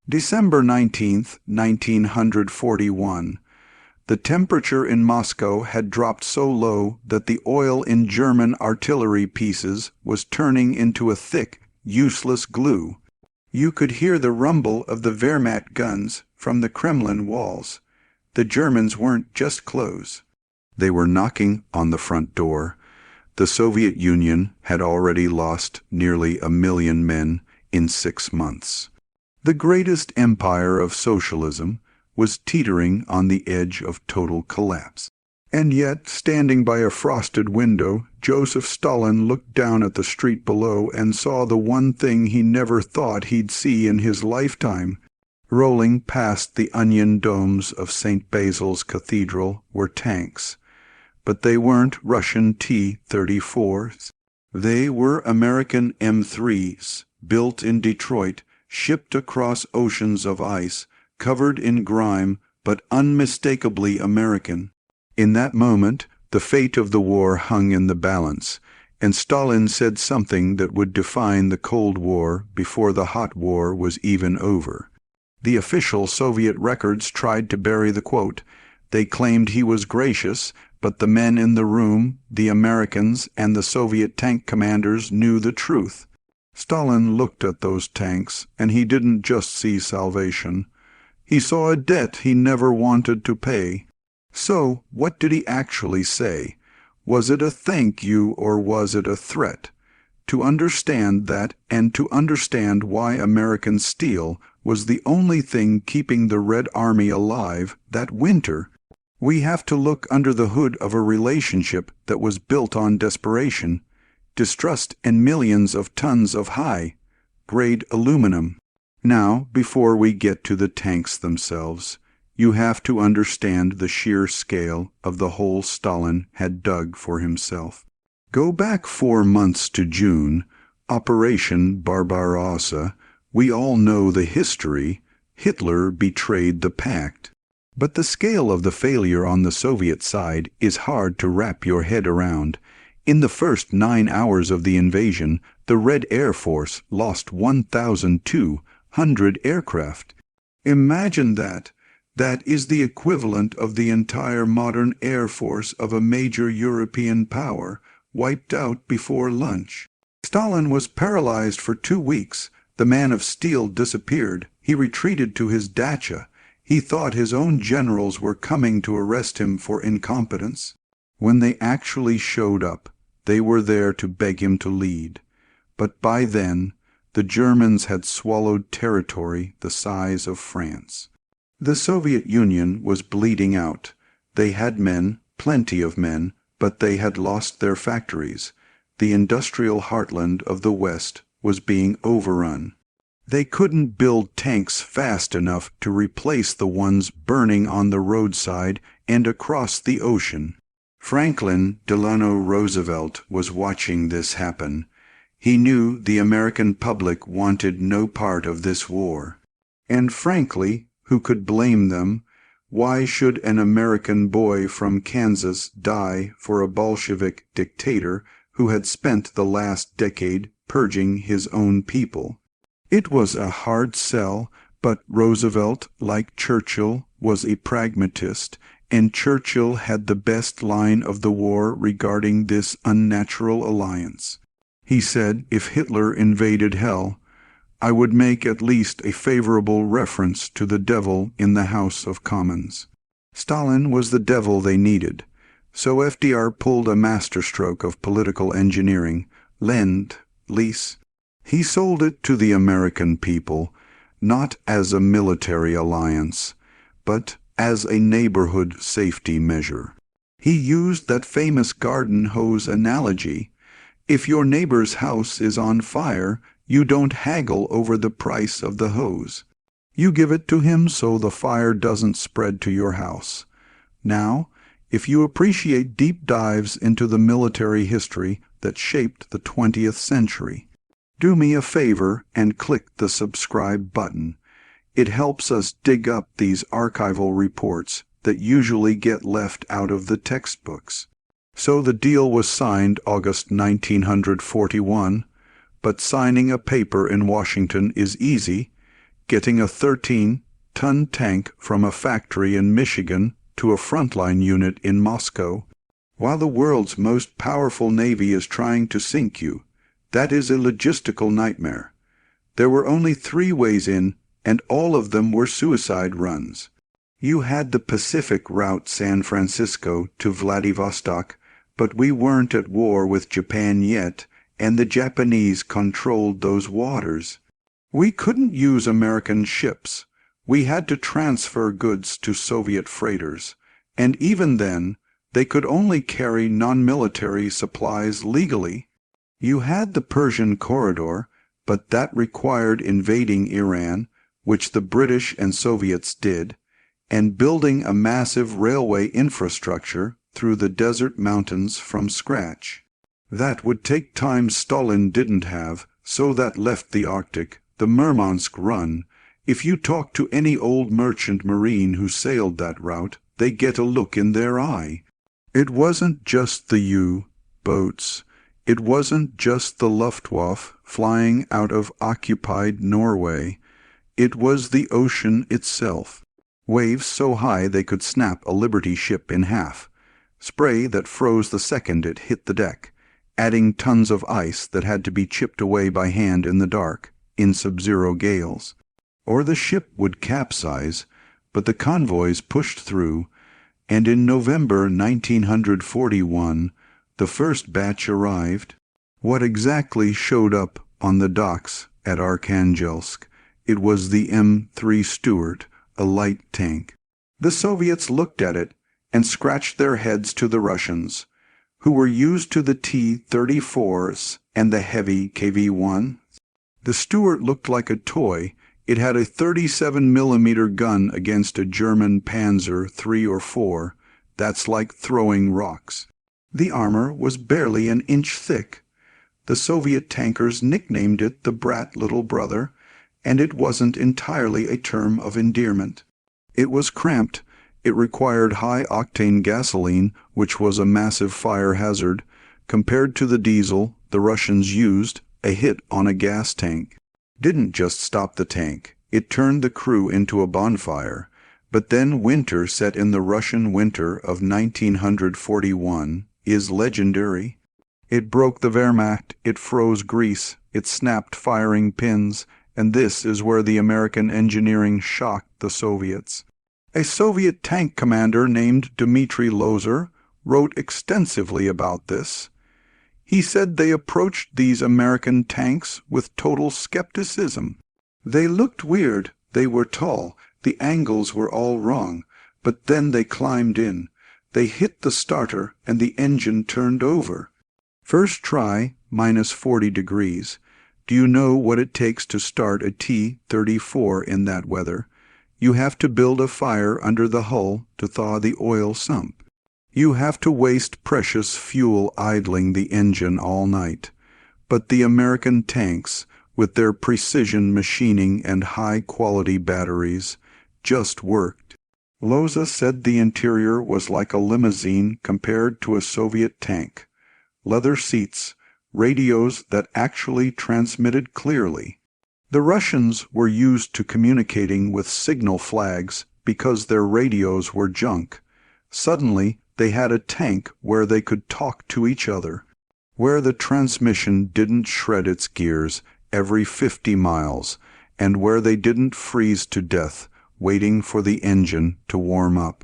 December 19, 1941. The temperature in Moscow had dropped so low that the oil in German artillery pieces was turning into a thick, useless glue. You could hear the rumble of the Wehrmacht guns from the Kremlin walls. The Germans weren't just close. They were knocking on the front door. The Soviet Union had already lost nearly 1 million men in 6 months. The greatest empire of socialism was teetering on the edge of total collapse. And yet, standing by a frosted window, Joseph Stalin looked down at the street below and saw the one thing he never thought he'd see in his lifetime. Rolling past the onion domes of St. Basil's Cathedral were tanks. But they weren't Russian T-34s. They were American M3s, built in Detroit, shipped across oceans of ice, covered in grime, but unmistakably American. In that moment, the fate of the war hung in the balance, and Stalin said something that would define the Cold War before the Hot War was even over. The official Soviet records tried to bury the quote. They claimed he was gracious, but the men in the room, the Americans and the Soviet tank commanders, knew the truth. Stalin looked at those tanks, and he didn't just see salvation. He saw a debt he never wanted to pay. So, what did he actually say? Was it a thank you or was it a threat? To understand that, and to understand why American steel was the only thing keeping the Red Army alive that winter, we have to look under the hood of a relationship that was built on desperation, distrust, and millions of tons of high-grade aluminum. Now, before we get to the tanks themselves, you have to understand the sheer scale of the hole Stalin had dug for himself. Go back 4 months to June, Operation Barbarossa. We all know the history. Hitler betrayed the pact. But the scale of the failure on the Soviet side is hard to wrap your head around. In the first 9 hours of the invasion, the Red Air Force lost 1,200 aircraft. Imagine that. That is the equivalent of the entire modern air force of a major European power, wiped out before lunch. Stalin was paralyzed for 2 weeks. The man of steel disappeared. He retreated to his dacha. He thought his own generals were coming to arrest him for incompetence. When they actually showed up, they were there to beg him to lead. But by then, the Germans had swallowed territory the size of France. The Soviet Union was bleeding out. They had men, plenty of men, but they had lost their factories. The industrial heartland of the West was being overrun. They couldn't build tanks fast enough to replace the ones burning on the roadside and across the ocean. Franklin Delano Roosevelt was watching this happen. He knew the American public wanted no part of this war. And frankly, who could blame them? Why should an American boy from Kansas die for a Bolshevik dictator who had spent the last decade purging his own people? It was a hard sell, but Roosevelt, like Churchill, was a pragmatist, and Churchill had the best line of the war regarding this unnatural alliance. He said, if Hitler invaded hell, I would make at least a favorable reference to the devil in the House of Commons. Stalin was the devil they needed, so FDR pulled a masterstroke of political engineering, Lend-Lease. He sold it to the American people, not as a military alliance, but as a neighborhood safety measure. He used that famous garden hose analogy. If your neighbor's house is on fire, you don't haggle over the price of the hose. You give it to him so the fire doesn't spread to your house. Now, if you appreciate deep dives into the military history that shaped the 20th century, do me a favor and click the subscribe button. It helps us dig up these archival reports that usually get left out of the textbooks. So the deal was signed August 1941, but signing a paper in Washington is easy. getting a 13-ton tank from a factory in Michigan to a frontline unit in Moscow. While the world's most powerful navy is trying to sink you, that is a logistical nightmare. There were only 3 ways in, and all of them were suicide runs. You had the Pacific route San Francisco to Vladivostok, but we weren't at war with Japan yet, and the Japanese controlled those waters. We couldn't use American ships. We had to transfer goods to Soviet freighters, and even then, they could only carry non-military supplies legally. You had the Persian corridor, but that required invading Iran, which the British and Soviets did, and building a massive railway infrastructure through the desert mountains from scratch. That would take time Stalin didn't have, so that left the Arctic, the Murmansk run. If you talk to any old merchant marine who sailed that route, they get a look in their eye. It wasn't just the U-boats. It wasn't just the Luftwaffe flying out of occupied Norway. It was the ocean itself. Waves so high they could snap a Liberty ship in half. Spray that froze the second it hit the deck, adding tons of ice that had to be chipped away by hand in the dark, in sub-zero gales. Or the ship would capsize, but the convoys pushed through, and in November 1941, the first batch arrived. What exactly showed up on the docks at Arkhangelsk? It was the M3 Stuart, a light tank. The Soviets looked at it and scratched their heads to the Russians, who were used to the T-34s and the heavy KV-1. The Stuart looked like a toy. It had a 37mm gun against a German Panzer III or IV. That's like throwing rocks. The armor was barely an inch thick. The Soviet tankers nicknamed it the brat little brother, and it wasn't entirely a term of endearment. It was cramped. It required high-octane gasoline, which was a massive fire hazard. Compared to the diesel the Russians used, a hit on a gas tank didn't just stop the tank. It turned the crew into a bonfire. But then winter set in. The Russian winter of 1941 is legendary. It broke the Wehrmacht, it froze Greece, it snapped firing pins, and this is where the American engineering shocked the Soviets. A Soviet tank commander named Dmitry Lozer wrote extensively about this. He said they approached these American tanks with total skepticism. They looked weird, they were tall, the angles were all wrong, but then they climbed in. They hit the starter and the engine turned over. First try, minus 40 degrees. Do you know what it takes to start a T-34 in that weather? You have to build a fire under the hull to thaw the oil sump. You have to waste precious fuel idling the engine all night. But the American tanks, with their precision machining and high-quality batteries, just worked. Loza said the interior was like a limousine compared to a Soviet tank. Leather seats, radios that actually transmitted clearly. The Russians were used to communicating with signal flags because their radios were junk. Suddenly, they had a tank where they could talk to each other, where the transmission didn't shred its gears every 50 miles, and where they didn't freeze to death waiting for the engine to warm up.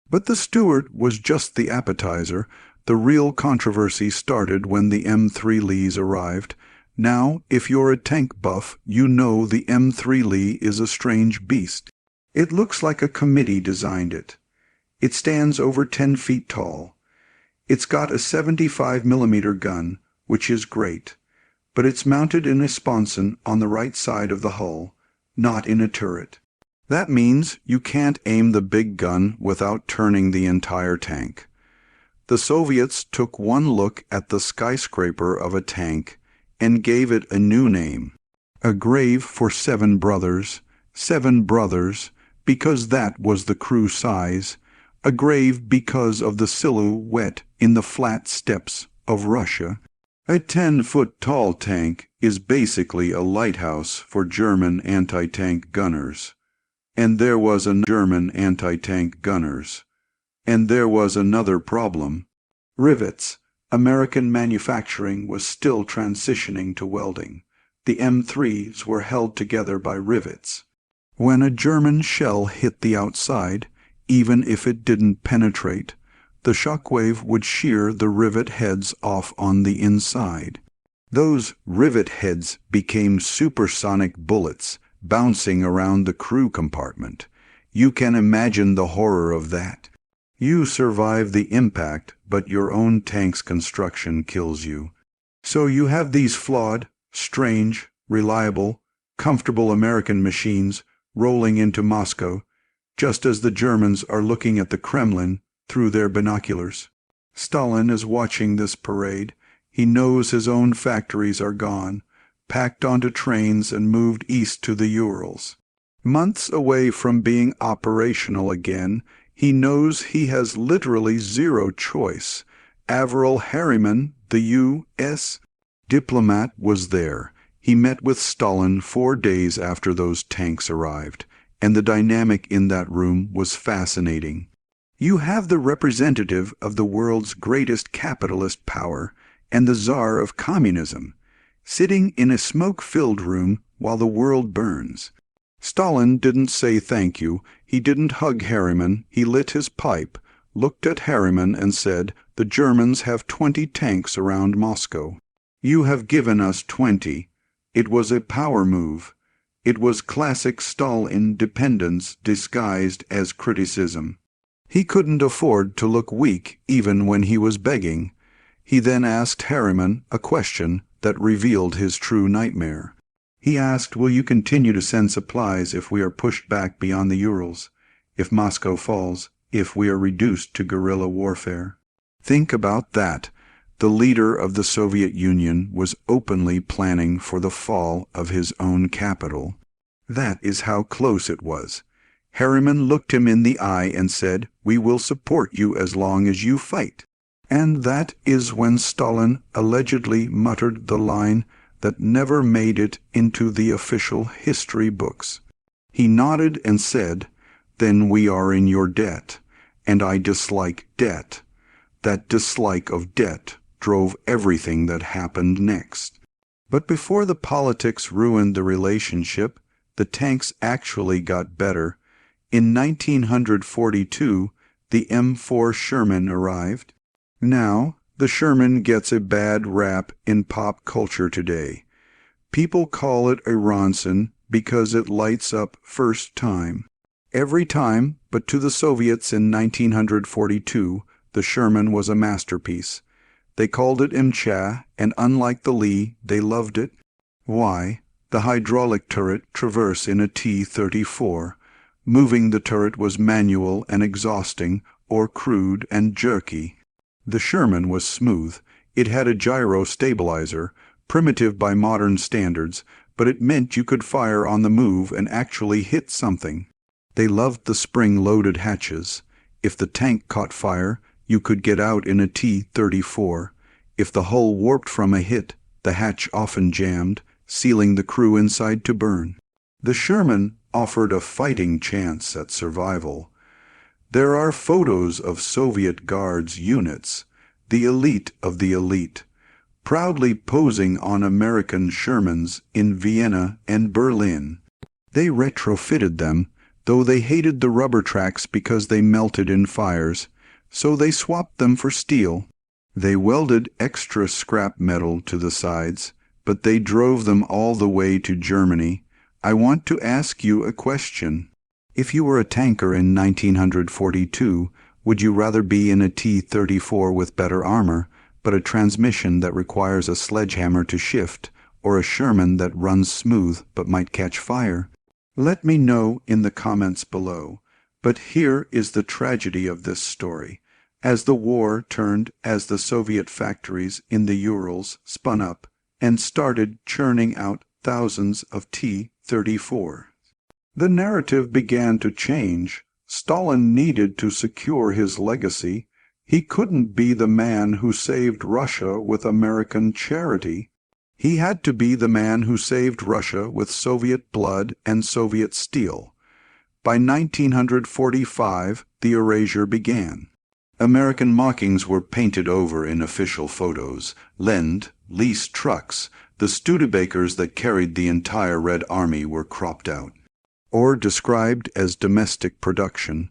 But the Stuart was just the appetizer. The real controversy started when the M3 Lees arrived. Now, if you're a tank buff, you know the M3 Lee is a strange beast. It looks like a committee designed it. It stands over 10 feet tall. It's got a 75mm gun, which is great, but it's mounted in a sponson on the right side of the hull, not in a turret. That means you can't aim the big gun without turning the entire tank. The Soviets took one look at the skyscraper of a tank and gave it a new name, a grave for 7 brothers, because that was the crew size, a grave because of the silhouette in the flat steppes of Russia. A 10-foot tall tank is basically a lighthouse for German anti-tank gunners. And there was German anti-tank gunners. And there was another problem. Rivets. American manufacturing was still transitioning to welding. The M3s were held together by rivets. When a German shell hit the outside, even if it didn't penetrate, the shockwave would shear the rivet heads off on the inside. Those rivet heads became supersonic bullets, bouncing around the crew compartment. You can imagine the horror of that. You survive the impact, but your own tank's construction kills you. So you have these flawed, strange, reliable, comfortable American machines rolling into Moscow, just as the Germans are looking at the Kremlin through their binoculars. Stalin is watching this parade. He knows his own factories are gone, packed onto trains and moved east to the Urals. Months away from being operational again, he knows he has literally zero choice. Averell Harriman, the U.S. diplomat, was there. He met with Stalin 4 days after those tanks arrived, and the dynamic in that room was fascinating. You have the representative of the world's greatest capitalist power and the czar of communism, sitting in a smoke-filled room while the world burns. Stalin didn't say thank you. He didn't hug Harriman. He lit his pipe, looked at Harriman and said, "The Germans have 20 tanks around Moscow. You have given us 20. It was a power move. It was classic Stalin dependence disguised as criticism. He couldn't afford to look weak even when he was begging. He then asked Harriman a question that revealed his true nightmare. He asked, "Will you continue to send supplies if we are pushed back beyond the Urals, if Moscow falls, if we are reduced to guerrilla warfare?" Think about that. The leader of the Soviet Union was openly planning for the fall of his own capital. That is how close it was. Harriman looked him in the eye and said, "We will support you as long as you fight." And that is when Stalin allegedly muttered the line that never made it into the official history books. He nodded and said, "Then we are in your debt, and I dislike debt." That dislike of debt drove everything that happened next. But before the politics ruined the relationship, the tanks actually got better. In 1942, the M4 Sherman arrived. Now, the Sherman gets a bad rap in pop culture today. People call it a Ronson because it lights up first time. Every time, but to the Soviets in 1942, the Sherman was a masterpiece. They called it Emcha, and unlike the Lee, they loved it. Why? The hydraulic turret traversed in a T-34. Moving the turret was manual and exhausting, or crude and jerky. The Sherman was smooth. It had a gyro stabilizer, primitive by modern standards, but it meant you could fire on the move and actually hit something. They loved the spring-loaded hatches. If the tank caught fire, you could get out in a T-34. If the hull warped from a hit, the hatch often jammed, sealing the crew inside to burn. The Sherman offered a fighting chance at survival. There are photos of Soviet Guards units, the elite of the elite, proudly posing on American Shermans in Vienna and Berlin. They retrofitted them, though they hated the rubber tracks because they melted in fires, so they swapped them for steel. They welded extra scrap metal to the sides, but they drove them all the way to Germany. I want to ask you a question. If you were a tanker in 1942, would you rather be in a T-34 with better armor, but a transmission that requires a sledgehammer to shift, or a Sherman that runs smooth but might catch fire? Let me know in the comments below. But here is the tragedy of this story. As the war turned, as the Soviet factories in the Urals spun up and started churning out thousands of T-34. The narrative began to change. Stalin needed to secure his legacy. He couldn't be the man who saved Russia with American charity. He had to be the man who saved Russia with Soviet blood and Soviet steel. By 1945, the erasure began. American markings were painted over in official photos. Lend-Lease trucks, the Studebakers that carried the entire Red Army, were cropped out, or described as domestic production.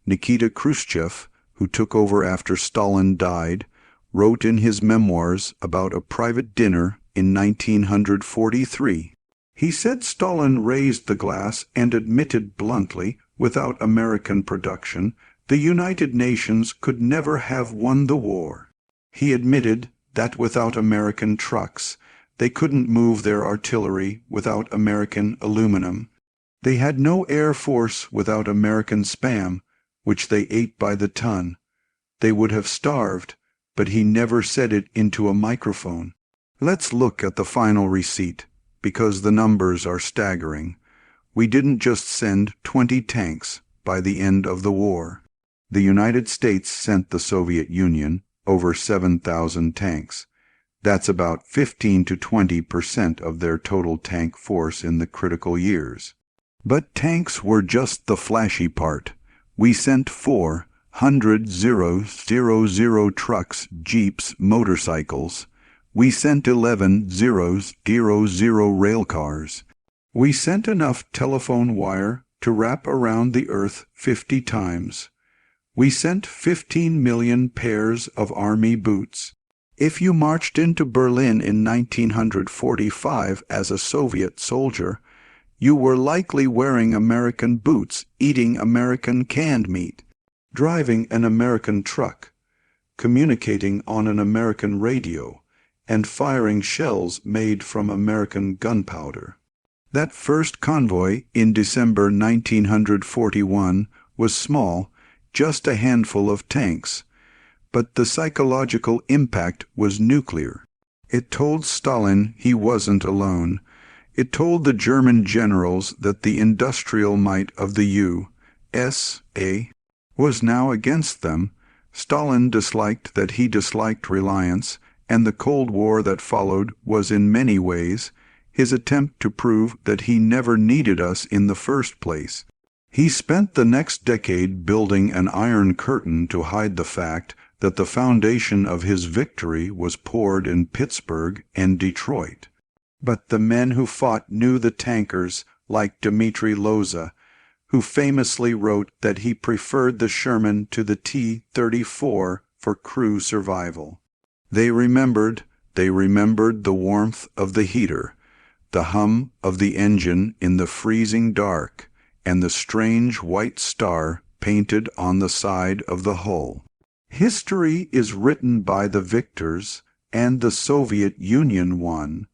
Nikita Khrushchev, who took over after Stalin died, wrote in his memoirs about a private dinner in 1943. He said Stalin raised the glass and admitted bluntly, without American production, the United Nations could never have won the war. He admitted that without American trucks, they couldn't move their artillery without American aluminum. They had no air force without American spam, which they ate by the ton. They would have starved, but he never said it into a microphone. Let's look at the final receipt, because the numbers are staggering. We didn't just send 20 tanks by the end of the war. The United States sent the Soviet Union over 7,000 tanks. That's about 15 to 20% of their total tank force in the critical years. But tanks were just the flashy part. We sent 400 trucks, jeeps, motorcycles. We sent 11 rail cars. We sent enough telephone wire to wrap around the earth 50 times. We sent 15 million pairs of army boots. If you marched into Berlin in 1945 as a Soviet soldier, you were likely wearing American boots, eating American canned meat, driving an American truck, communicating on an American radio, and firing shells made from American gunpowder. That first convoy in December 1941 was small, just a handful of tanks, but the psychological impact was nuclear. It told Stalin he wasn't alone. It told the German generals that the industrial might of the USA was now against them. Stalin disliked that he disliked reliance, and the Cold War that followed was in many ways his attempt to prove that he never needed us in the first place. He spent the next decade building an iron curtain to hide the fact that the foundation of his victory was poured in Pittsburgh and Detroit. But the men who fought knew the tankers, like Dmitri Loza, who famously wrote that he preferred the Sherman to the T-34 for crew survival. They remembered the warmth of the heater, the hum of the engine in the freezing dark, and the strange white star painted on the side of the hull. History is written by the victors, and the Soviet Union won,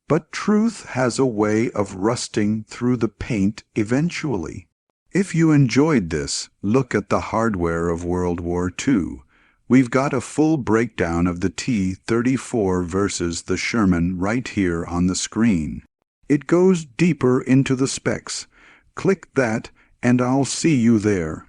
but truth has a way of rusting through the paint eventually. If you enjoyed this, look at the hardware of World War II. We've got a full breakdown of the T-34 versus the Sherman right here on the screen. It goes deeper into the specs. Click that and I'll see you there.